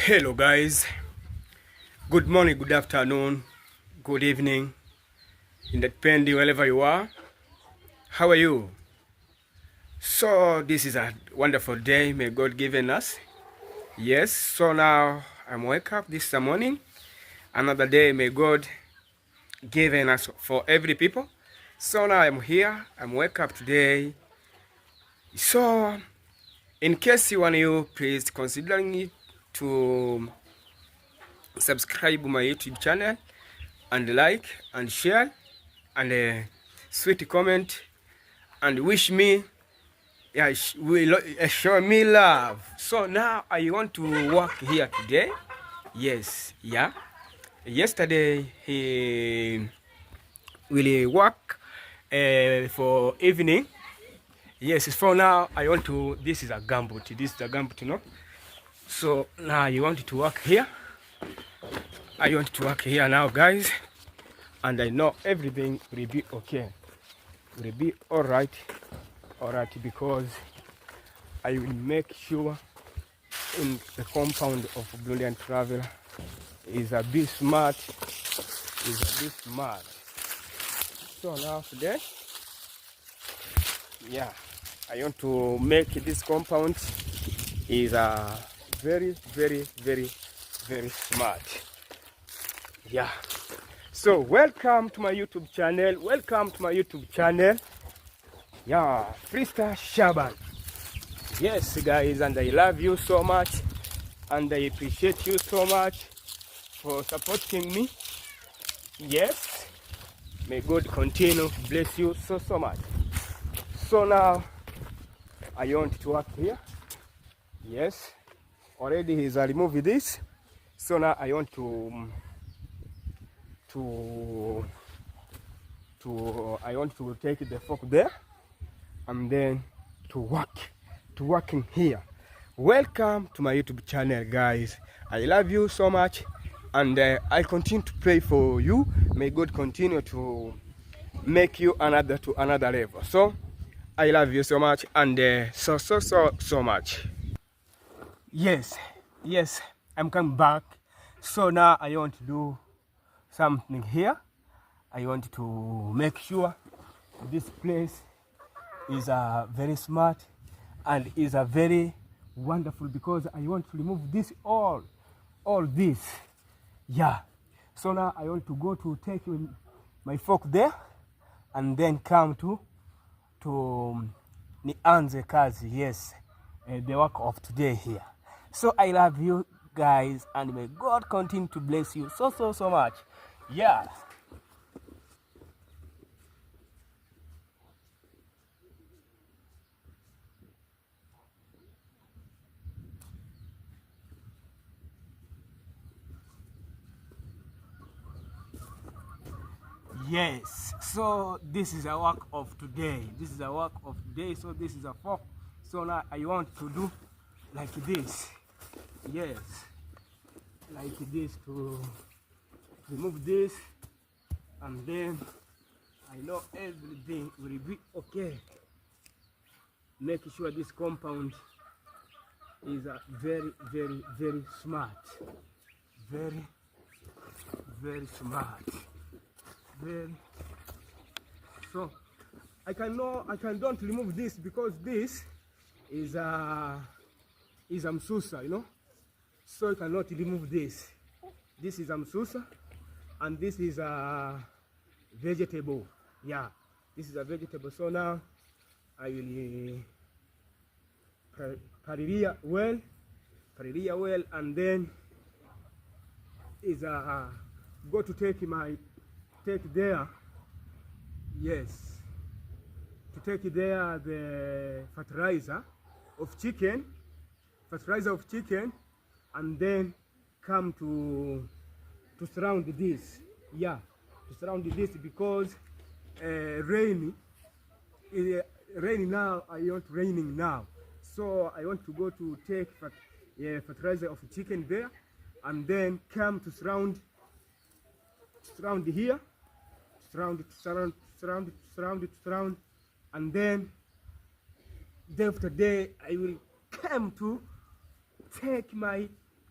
Hello guys, good morning, good afternoon, good evening, depending wherever you are. How are you? So this is a wonderful day may God given us. Yes, so now I'm wake up this morning. Another day may God given us for every people. So now I'm here, I'm wake up today. So in case you want you, please considering it to subscribe my YouTube channel and like and share and sweet comment and wish me, yeah, show me love. So now I want to work here today. Yes, yeah. Yesterday he will work for evening. Yes, for now I want to. This is a gambut. This is a gambut, you know. So now you want to work here. I want to work here now, guys, and I know everything will be okay. Will be all right, because I will make sure in the compound of Brilliant Travel is a bit smart, So now today, yeah, I want to make this compound is a very smart. Yeah. So welcome to my YouTube channel. Yeah, Freestyle Shaban. Yes, guys, and I love you so much, and I appreciate you so much for supporting me. Yes, may God continue to bless you so much. So now I want to work here. Yes, already he's removed this. So now I want to take the fork there and then to working here. Welcome to my YouTube channel, guys. I love you so much, and I continue to pray for you. May God continue to make you to another level. So I love you so much, and so much. Yes, I'm coming back. So now I want to do something here. I want to make sure this place is very smart and is a very wonderful, because I want to remove this all this. Yeah. So now I want to go to take my fork there and then come to nianze kazi. Yes, the work of today here. So I love you guys, and may God continue to bless you so much. Yeah. Yes, so this is a work of today. So this is a fork. So now I want to do like this. Yes, like this, to remove this, and then I know everything will be okay. Make sure this compound is a very smart. Very smart. So I don't remove this, because this is msusa, you know. So I cannot remove this. This is msusa, and this is a vegetable. Yeah, this is a vegetable. So now I will palilia well, and then is go to take there. Yes, to take there the fertilizer of chicken, and then come to surround this. Yeah, to surround this, because rain now. I want raining now, so I want to go to take fertilizer of chicken there, and then come to surround here, surround, and then day after day I will come to take my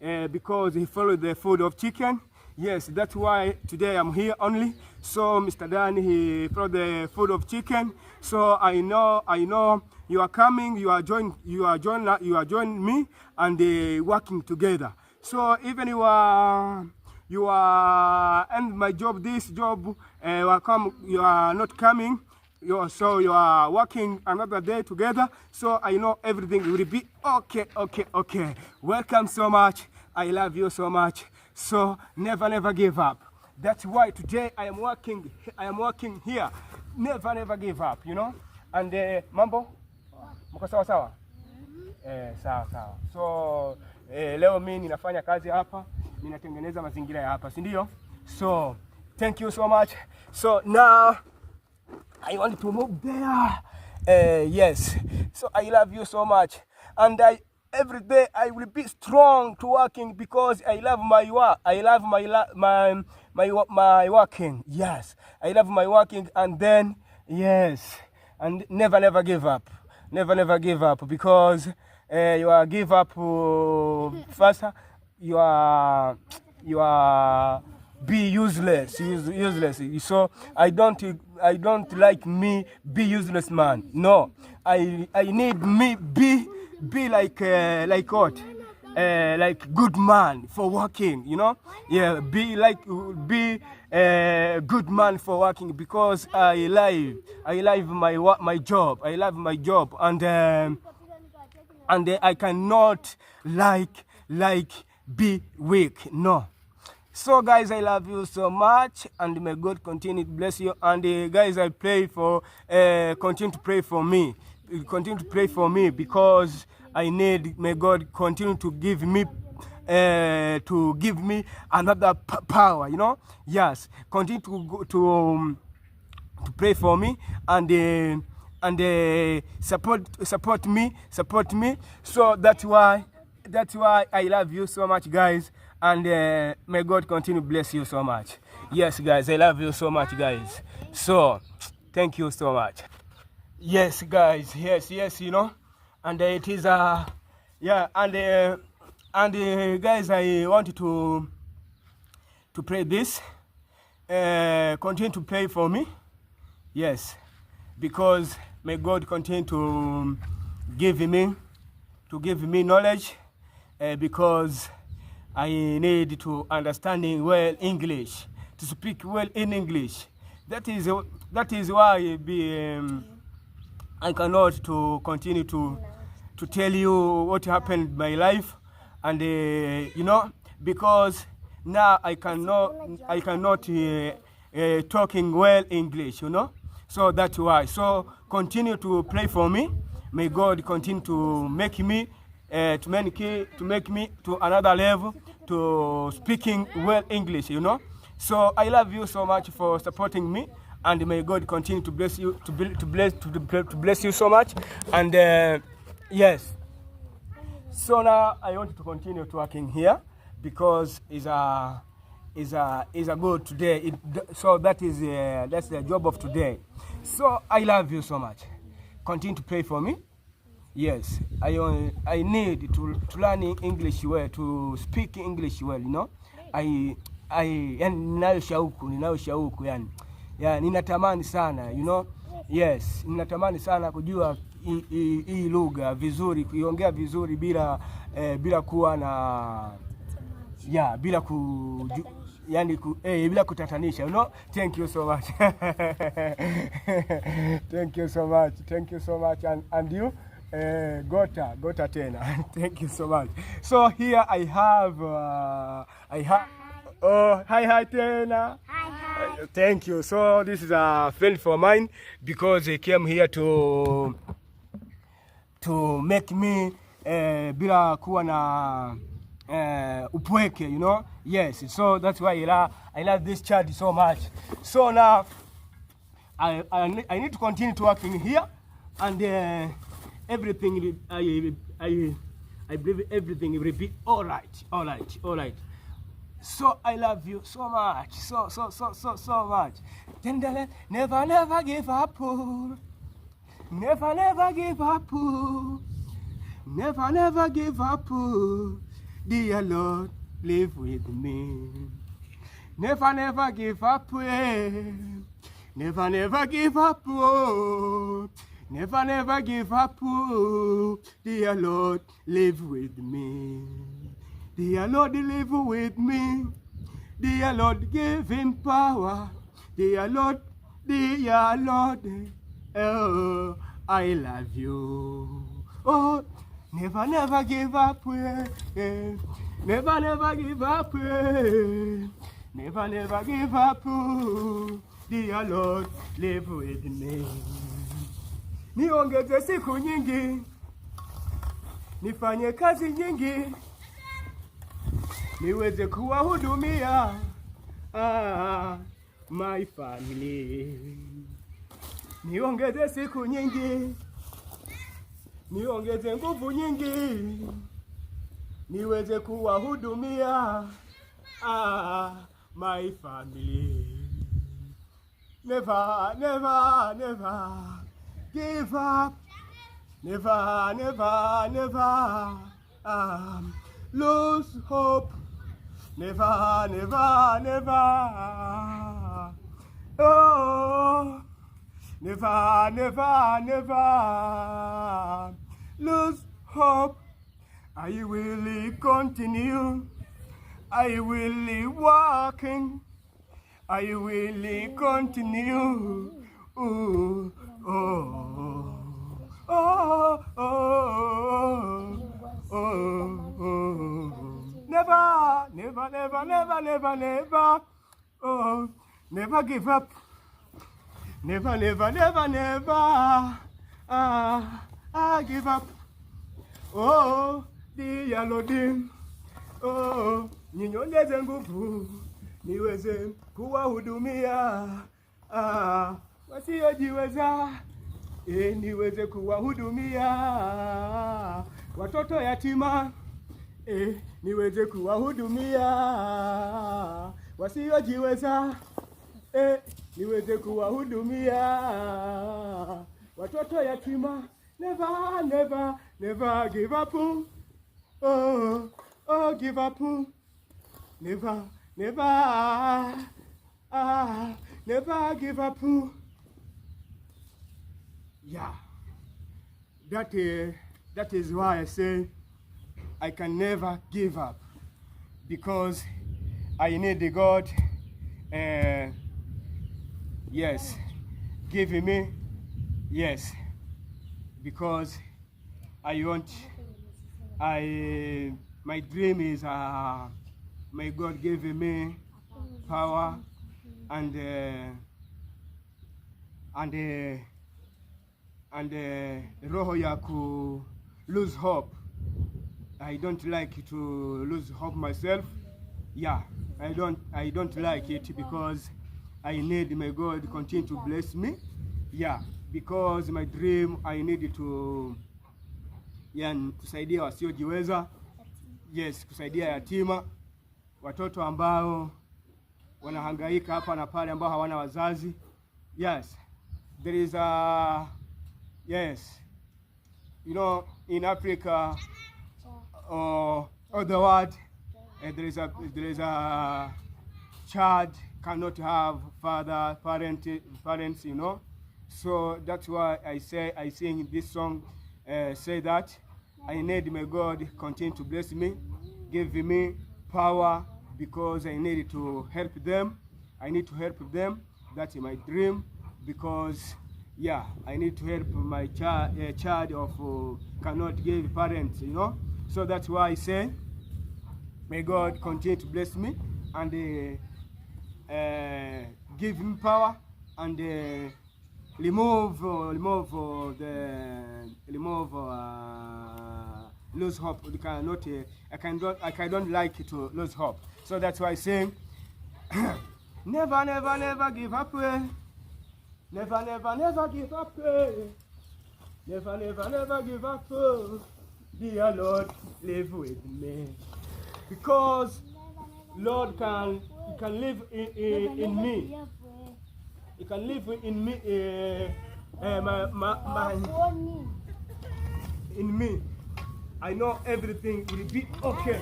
because he followed the food of chicken. Yes, that's why today I'm here only. So Mr. Dan, he followed the food of chicken. So I know you are coming, you are joining me and working together. So even you are and my job, this job, you are not coming. So you are working another day together. So I know everything will be okay. Welcome so much. I love you so much. So never give up. That's why today I am working here. Never give up, you know. And mambo mko sawa sawa? Sawa. So leo mimi ninafanya kazi hapa, ninatengeneza mazingira ya hapa, si ndio? So thank you so much. So now I want to move there. Yes. So I love you so much, and every day I will be strong to working because I love my work. I love my working. Yes, I love my working, and then yes, and never give up. Never give up because you are give up faster. You are be useless. So I don't like me be useless man. No, I need me be like what? Like good man for working, you know? Yeah, be good man for working because I love my job. I love my job, and I cannot like be weak. No. So guys, I love you so much, and may God continue to bless you. And guys, I pray for continue to pray for me. Continue to pray for me because may God continue to give me another power, you know. Yes, continue to pray for me and support me. So that's why I love you so much, guys, and may God continue to bless you so much. Yes, guys, I love you so much, guys. So thank you so much. Yes, guys. Yes, you know. And it is guys, I want to pray this. Continue to pray for me. Yes, because may God continue to give me knowledge, because I need to understanding well English, to speak well in English. That is why I cannot to continue to tell you what happened in my life, and you know, because now I cannot talking well English, you know. So that's why. So continue to pray for me. May God continue to make me to make me to another level to speaking well English, you know. So I love you so much for supporting me. And may God continue to bless you, to bless you so much. And yes. So now I want to continue to working here because is a good today. So that's the job of today. So I love you so much. Continue to pray for me. Yes, I need to learn English well, to speak English well. You know, ninayo shauku yani. Yeah, ninatamani sana, you know. Yes, ninatamani sana kujua hii lugha vizuri, kuiongea vizuri bila kuwa na bila kutatanisha, you know. Thank you so much. Thank you so much and you gota tena. Thank you so much. So here I have oh, hi tena. Hi. Thank you. So this is a friend for mine because he came here to make me bila kuwa na upweke, you know. Yes. So that's why I love this child so much. So now I need to continue to working here, and everything I believe everything will be all right. So I love you so much, so much. Never give up. Never give up. Never give up. Dear Lord, live with me. Never, never give up, never, never give up, oh. Never, never give up, oh. Dear Lord, live with me. Dear Lord, live with me. Dear Lord, give him power. Dear Lord, oh, I love you. Oh, never, never give up, never, never give up, never, never give up, dear Lord, live with me. Niongeze siku nyingi, nifanye kazi nyingi, niweze kuwahudumia my family. Niongeze siku nyingi, niongeze nguvu nyingi, niweze kuwahudumia my family. Never, never, never give up. Never, never, never lose hope. Never, never, never. Oh, never, never, never lose hope. I will continue. I will walking. I will continue. Oh, oh, oh, oh, oh, oh. Never, never, never, never, never, never. Oh, never give up. Never, never, never, never. Give up. Oh, dear Lord. Oh, ninyongeze nguvu, niweze kuwahudumia wasiojiweza, niweze kuwahudumia watoto yatima, niweze kuwahudumia wasiojiweza, niweze kuwahudumia watoto yatima. Never, never, never give up. Oh, oh, give up. Never, never, never give up. Yeah, that is why I say I can never give up, because I need the God. Yes, give me, yes, because my dream is may God give me power and roho ya ku lose hope. I don't like to lose hope myself. Yeah, I don't like it, because I need my God continue to bless me. Yeah, because my dream I need to kusaidia wasiojiweza. Yes, kusaidia yatima, watoto ambao wanahangaika hapa na pale, ambao hawana wazazi. Yes, there is yes, you know, in Africa or the world, there is a child cannot have parents, you know. So that's why I sing this song, say that I need my God continue to bless me, give me power, because I need to help them. I need to help them. That's my dream, because yeah, I need to help my child of cannot give parents, you know. So that's why I say, may God continue to bless me and give him power and remove lose hope. I don't like to lose hope. So that's why I say, never, never, never give up. Never, never, never give up. Never, never, never give up. Dear Lord, live with me, because Lord can live in me. He can live in me, in me. I know everything will be okay.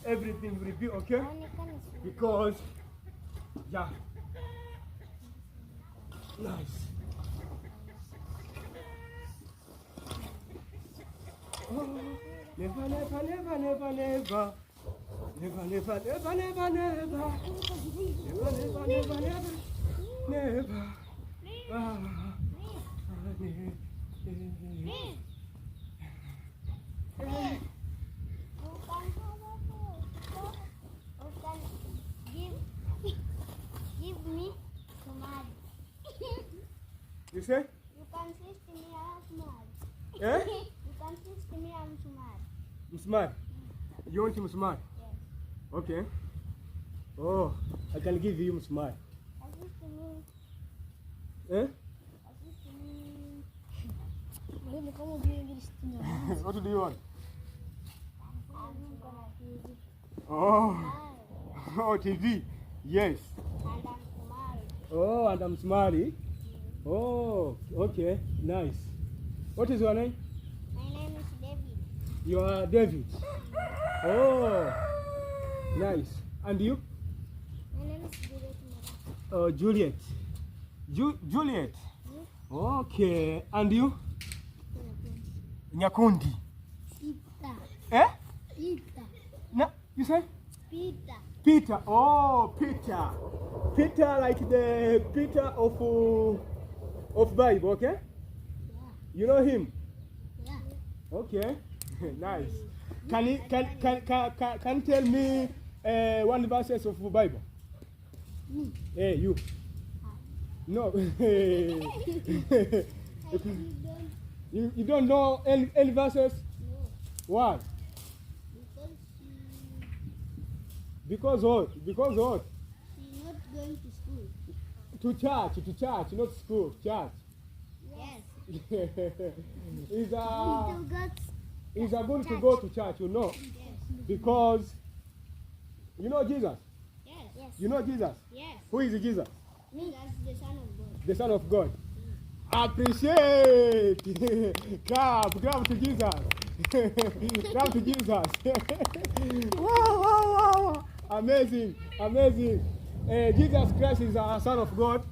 Everything will be okay because, yeah, nice. Oh, never, never, never, never, never. Never, never, never, never, never. Never, never, never, never. Never. Ah, never. Give me smart. You say? You can teach me I'm smart. Eh? You can teach me I'm smart. Musmar. You want Musmar? Yes. Okay. Oh, I can give you Musmar. Assist me. Eh? Assist me. Maybe come with English to know. What do you want? I'm gonna give you Oh. Oh, TV. Yes. and I'm smart. Oh, and I'm Smiley. Oh, okay. Nice. What is your name? My name is David. You are David. Oh, nice. And you? My name is Juliet. Oh, Juliet. Juliet. Okay. And you? Nyakundi. Peter. Eh? Peter. No, you say? Peter. Peter. Oh, Peter. Peter, like the Peter of Bible, okay? Yeah. You know him? Yeah. Okay. Nice. Can you tell me one verses of the Bible? Me. Hey, you. No. You don't know any verses? No. Why? Because Because what? Because what? she's not going to school. To church, not school, church. Yes. Is Little girls. good to go to church, you know, Yes. because you know Jesus. Yes. Yes. You know Jesus. Yes. Who is Jesus? Me. That's the Son of God. The Son of God. Appreciate. Clap to Jesus. Clap to Jesus. Wow. Amazing. Jesus Christ is our Son of God,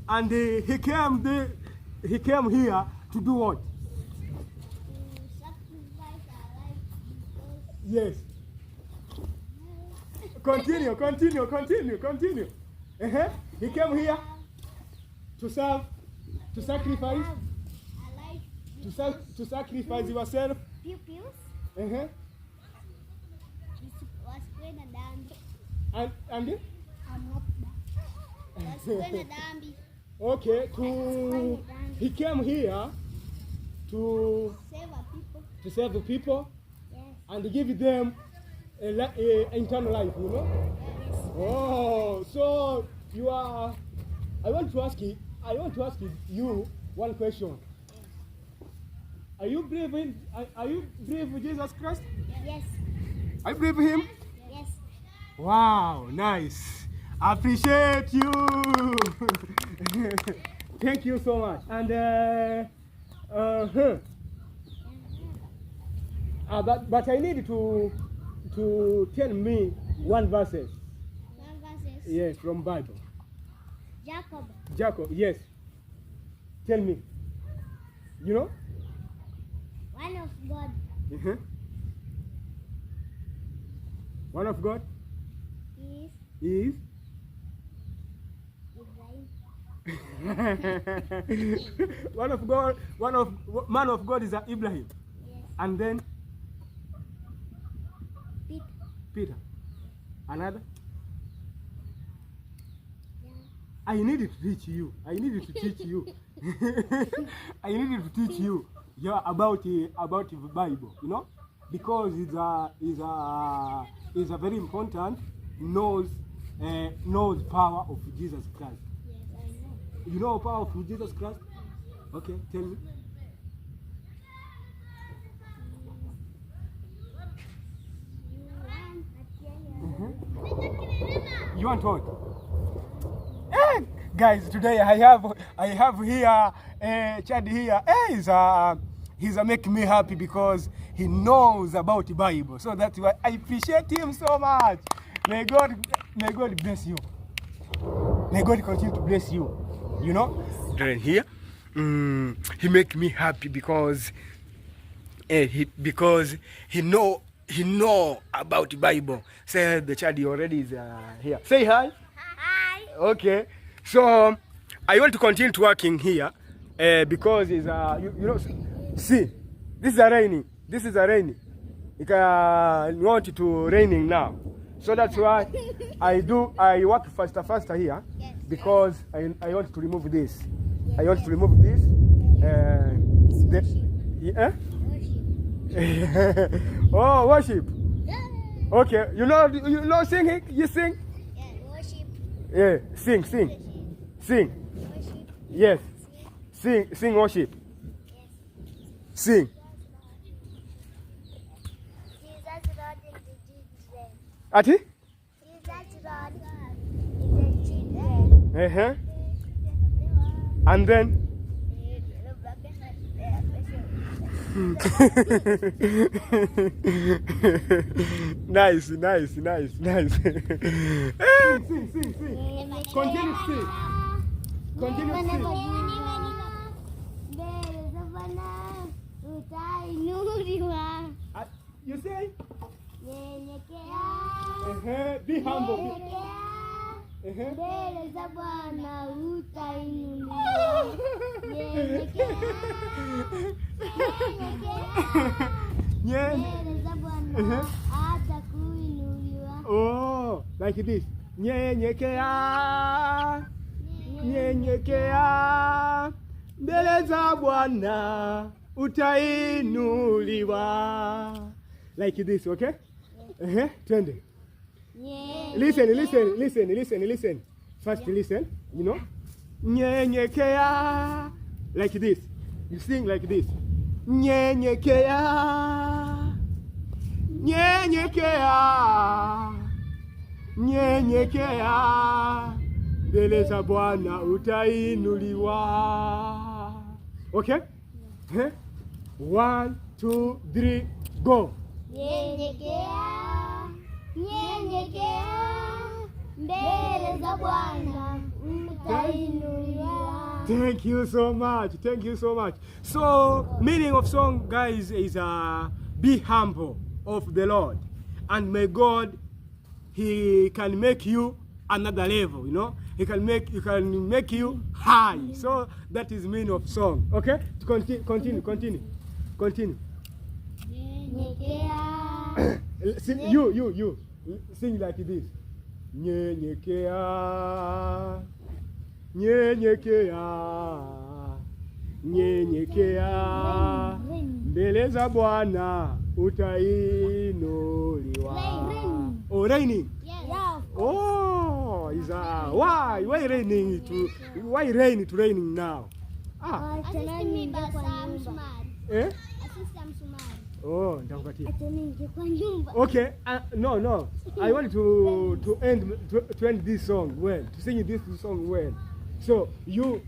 and he came here to do what? To sacrifice our life because Yes. Continue. He came here to serve, to sacrifice, our life to sacrifice yourself. pupils Uh-huh. was going to dambi. And I'm not was going to dambi. okay, he came here to Save our people. serve the people Yes. and give them a eternal life, you know. Yes. Oh, so you are. I want to ask you one question. Are you believe Jesus Christ? Yes. I believe him. Yes. Wow, nice. I appreciate you. Thank you so much. And but I need to tell me one verses. One verses. Yes, from Bible. Jacob. Yes. Tell me. You know? One of God Uh-huh. One of God is is. Ibrahim. Man of God is Ibrahim. Yes. And then Peter. Peter. Another? Yeah. I needed to teach you. I needed to teach you. Yeah, about the Bible, you know, because it's a very important knows power of Jesus Christ. Yes, I know. You know power of Jesus Christ? Okay, tell me. You want what? Guys, today I have here Chad here. he's making me happy because he knows about the Bible. So that's why I appreciate him so much. May God bless you. May God continue to bless you. You know, here, he make me happy because he know about the Bible. Say the child already is here. Say hi. Hi. Okay. So I want to continue to working here because it's you know, see, this is a rainy. This is a rainy. It want it to raining now. So that's why I work faster here. Yes. Because I want to remove this. Yes. I want to remove this. Oh, worship. Yeah. Okay, you know singing? You sing? Yeah, worship. Yeah, sing. Worship. Yes. Sing worship. Yes. Sing. Jesus Lord in the children. Ati? Jesus Lord in the children. Uh-huh. And then nice. Sing. Continue sing. You say? Be humble. Mbele za Bwana utainuliwa. Mbele za Bwana atakuinuliwa. Oh, like this. Nyenyekea. Mbele za Bwana utainuliwa. Like this, okay? Twende. Listen. First listen, you know. Nyenyekea. Like this. You sing like this. Nyenyekea. Mbele za Bwana utainuliwa. Okay? 1, 2, 3, go. Nyenyekea, mbele za Bwana utainuliwa. Thank you so much. So, meaning of song, guys, is be humble of the Lord, and may God, He can make you another level. You know, He can make you high. So that is meaning of song. Okay, continue. You sing like this. Nyenyekea. Mbele za Bwana utainuliwa. Oh, raining. Yes. Oh, is why raining to raining now? Oh, nitakupatia. Okay, no. I want to end this song well, to sing this song well. So you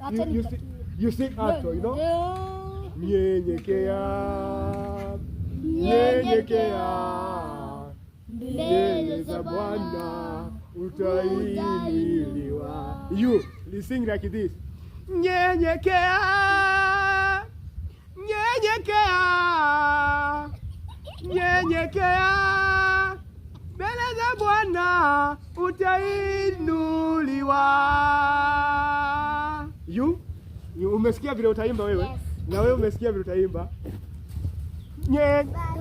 sing after, you know. Nyenyekea. Mbele za Bwana utainuliwa. You sing like this. Nyenyekea. Mbele za Bwana utainuliwa. You umesikia vile utaimba wewe? Yes. Na wewe umesikia vile utaimba?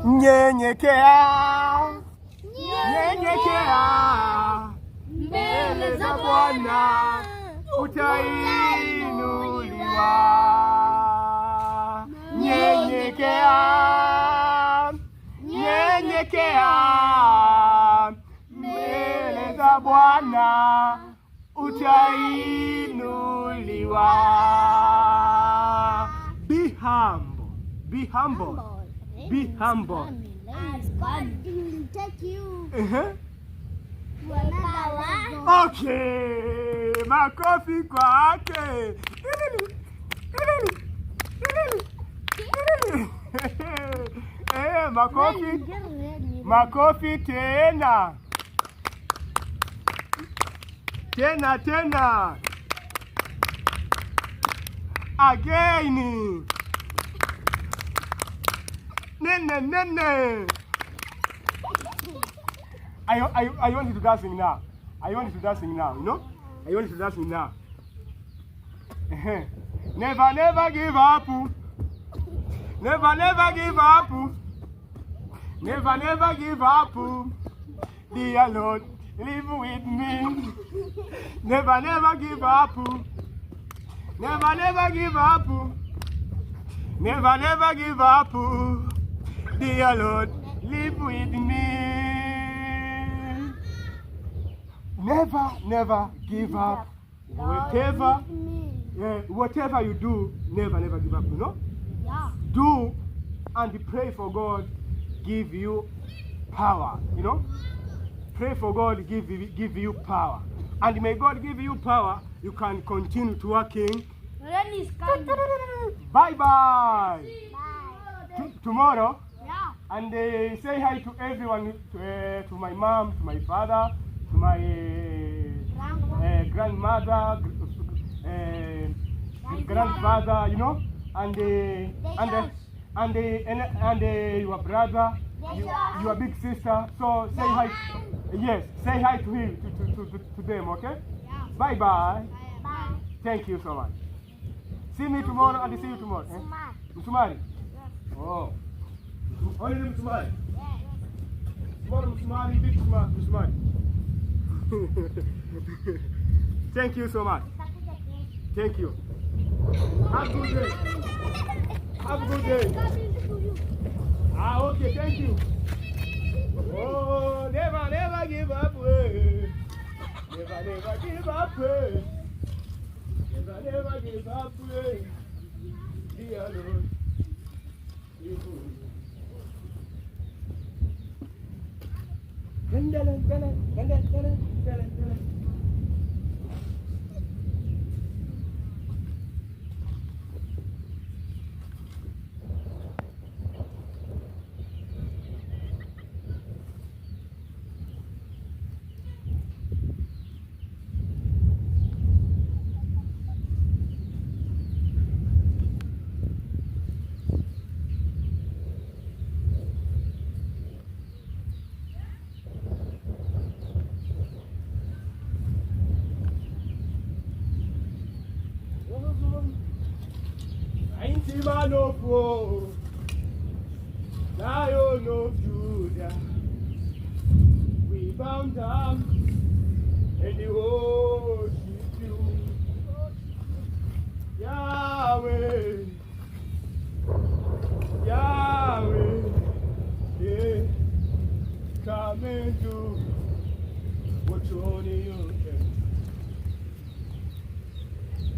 Nyenyekea. Mbele za Bwana utainuliwa. Nyenyekea. Mbele za Bwana utainuliwa. Be humble. As God will take you. Okay, makofi kwake. Makofi. Get ready. Makofi tena. Tena. Again. Nene. I want you to dancing now. I want you to dancing now, you know? I want you to dancing now. Never give up. Never give up. Never give up. Dear Lord, live with me. Never give up. Never give up. Never give up. Dear Lord, live with me. Never give up. Whatever you do, never give up, you know? Yeah. Do and pray for God give you power, you know? Pray for God give you power. And may God give you power, you can continue to working. Rain is coming. Bye. Bye. Tomorrow. Yeah. And say hi to everyone, to my mom, to my father, to my grandmother, grandfather, you know, and your brother, your big sister. So say hi. Yes, say hi to him, to them, okay? Yeah. Bye. Bye. Thank you so much. See me tomorrow and see you tomorrow. Msumari? Oh. Only Msumari? Tomorrow Msumari, big Msumari. Thank you so much. Thank you. Have a good day. Have a good day. Okay, thank you. Oh, never give up. Never give up. Never give up. Dear Lord. Man of war, Lion of Judah, we bow down and we worship you, Yahweh, yeah, come and do what only you can.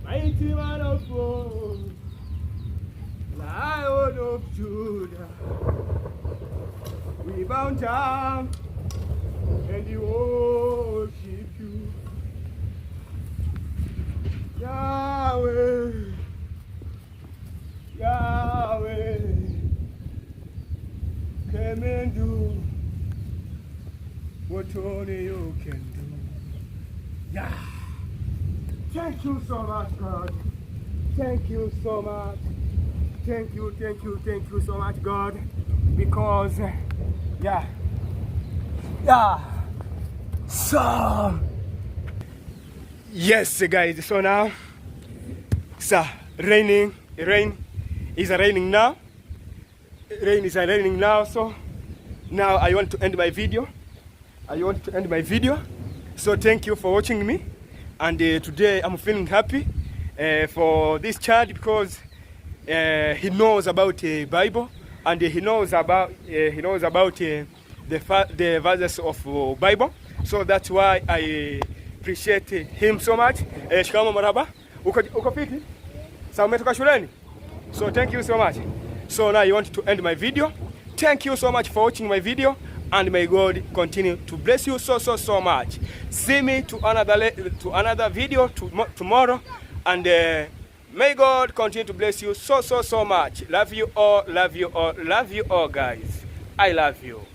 Mighty man of war, Lion of Judah, we bow down and we worship you, Yahweh, come and do what only you can do. Yeah. Thank you so much, God. Thank you so much. Thank you so much, God, because so yes, guys, so now it's raining. Rain is raining now. So now I want to end my video. So thank you for watching me, and today I'm feeling happy for this child because he knows about the Bible, and he knows about the verses of Bible. So that's why I appreciate him so much. Shikamo marhaba. Uko fiti? Sasa umetoka shuleni? So thank you so much. So now I want to end my video. Thank you so much for watching my video, and may God continue to bless you so much. See me to another video tomorrow, and May God continue to bless you so much. Love you all, love you all, love you all, guys. I love you.